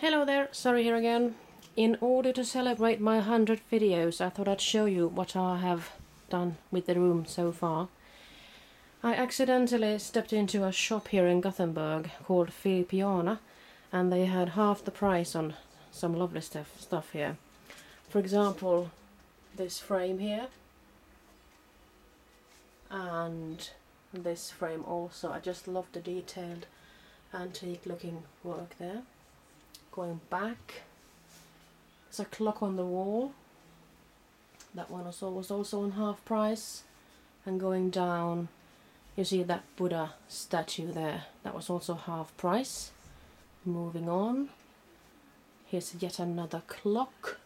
Hello there, sorry here again. In order to celebrate my 100 videos, I thought I'd show you what I have done with the room so far. I accidentally stepped into a shop here in Gothenburg called Filippiana, and they had half the price on some lovely stuff here. For example, this frame here, and this frame also. I just love the detailed antique looking work there. Going back, there's a clock on the wall. That one was also on half price. And going down, you see that Buddha statue there. That was also half price. Moving on, here's yet another clock.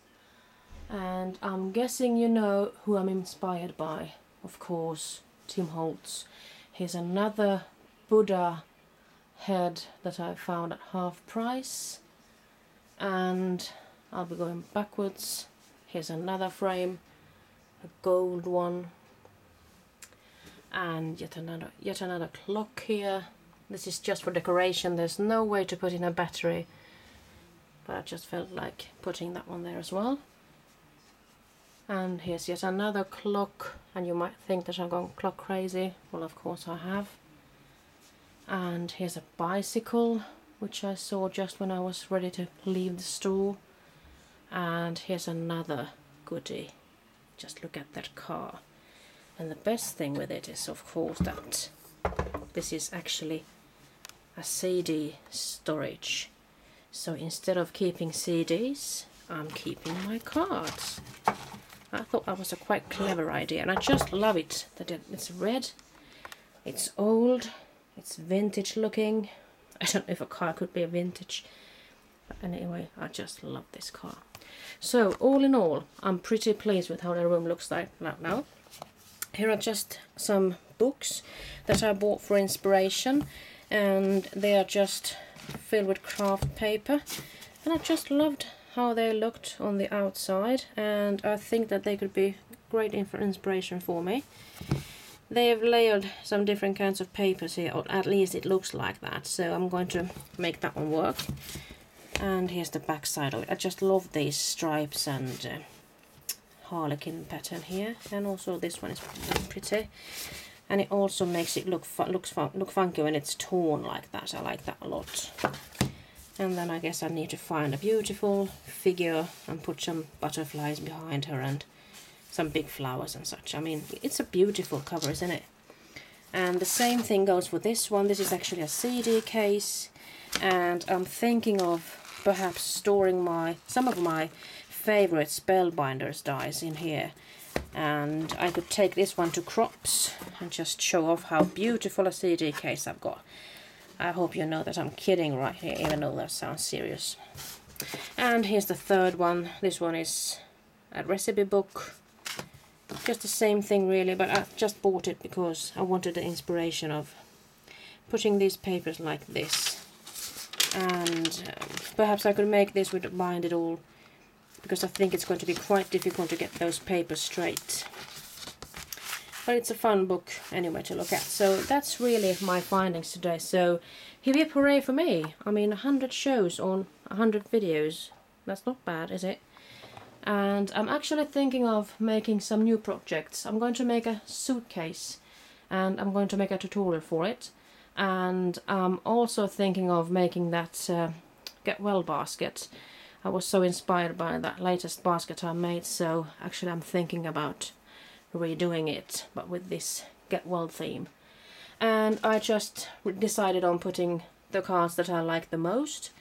And I'm guessing you know who I'm inspired by. Of course, Tim Holtz. Here's another Buddha head that I found at half price. And I'll be going backwards. Here's another frame, a gold one, and yet another clock here. This is just for decoration. There's no way to put in a battery, but I just felt like putting that one there as well. And here's yet another clock, and you might think that I'm going clock crazy. Well, of course I have. And here's a bicycle, which I saw just when I was ready to leave the store. And here's another goodie. Just look at that car. And the best thing with it is, of course, that this is actually a CD storage. So instead of keeping CDs, I'm keeping my cards. I thought that was a quite clever idea, and I just love it that it's red, it's old, it's vintage looking. I don't know if a car could be a vintage, but anyway, I just love this car. So all in all, I'm pretty pleased with how the room looks like now. Here are just some books that I bought for inspiration, and they are just filled with craft paper, and I just loved how they looked on the outside, and I think that they could be great inspiration for me. They have layered some different kinds of papers here, or at least it looks like that, so I'm going to make that one work. And here's the back side of it. I just love these stripes and harlequin pattern here, and also this one is pretty, and it also makes it look funky when it's torn like that. I like that a lot. And then I guess I need to find a beautiful figure and put some butterflies behind her and some big flowers and such. I mean, it's a beautiful cover, isn't it? And the same thing goes for this one. This is actually a CD case, and I'm thinking of perhaps storing some of my favorite Spellbinders dies in here. And I could take this one to Crops and just show off how beautiful a CD case I've got. I hope you know that I'm kidding right here, even though that sounds serious. And here's the third one. This one is a recipe book. Just the same thing really, but I just bought it because I wanted the inspiration of putting these papers like this. And perhaps I could make this with bind it all, because I think it's going to be quite difficult to get those papers straight. But it's a fun book anyway to look at. So that's really my findings today. So hip hip hooray for me. I mean, 100 shows on 100 videos. That's not bad, is it? And I'm actually thinking of making some new projects. I'm going to make a suitcase, and I'm going to make a tutorial for it. And I'm also thinking of making that Get Well basket. I was so inspired by that latest basket I made, so actually I'm thinking about redoing it, but with this Get Well theme. And I just decided on putting the cards that I like the most.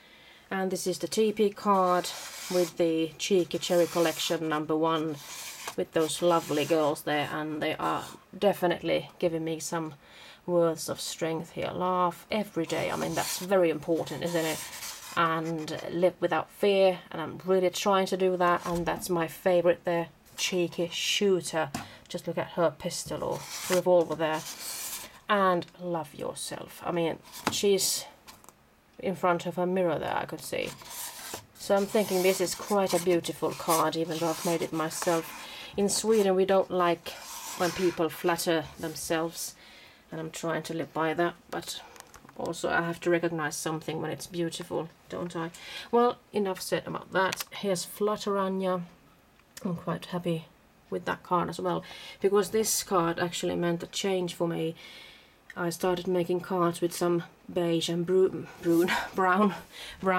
And this is the TP card with the Cheeky Cherry Collection #1 with those lovely girls there, and they are definitely giving me some words of strength here. Laugh every day. I mean, that's very important, isn't it? And live without fear, and I'm really trying to do that, and that's my favorite there. Cheeky Shooter. Just look at her pistol or revolver there. And love yourself. I mean, she's in front of a mirror there, I could see. So I'm thinking this is quite a beautiful card, even though I've made it myself. In Sweden we don't like when people flatter themselves, and I'm trying to live by that, but also I have to recognize something when it's beautiful, don't I? Well, enough said about that. Here's Flutteranya. I'm quite happy with that card as well, because this card actually meant a change for me. I started making cards with some beige and brown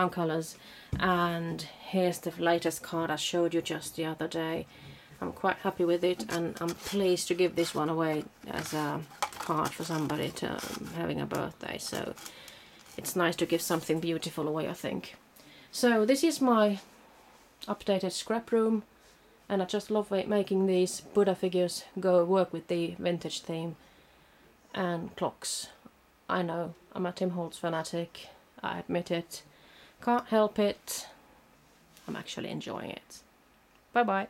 colors, and here's the latest card I showed you just the other day. I'm quite happy with it, and I'm pleased to give this one away as a card for somebody to having a birthday. So it's nice to give something beautiful away, I think. So this is my updated scrap room, and I just love making these Buddha figures go work with the vintage theme. And clocks. I know, I'm a Tim Holtz fanatic, I admit it. Can't help it. I'm actually enjoying it. Bye bye.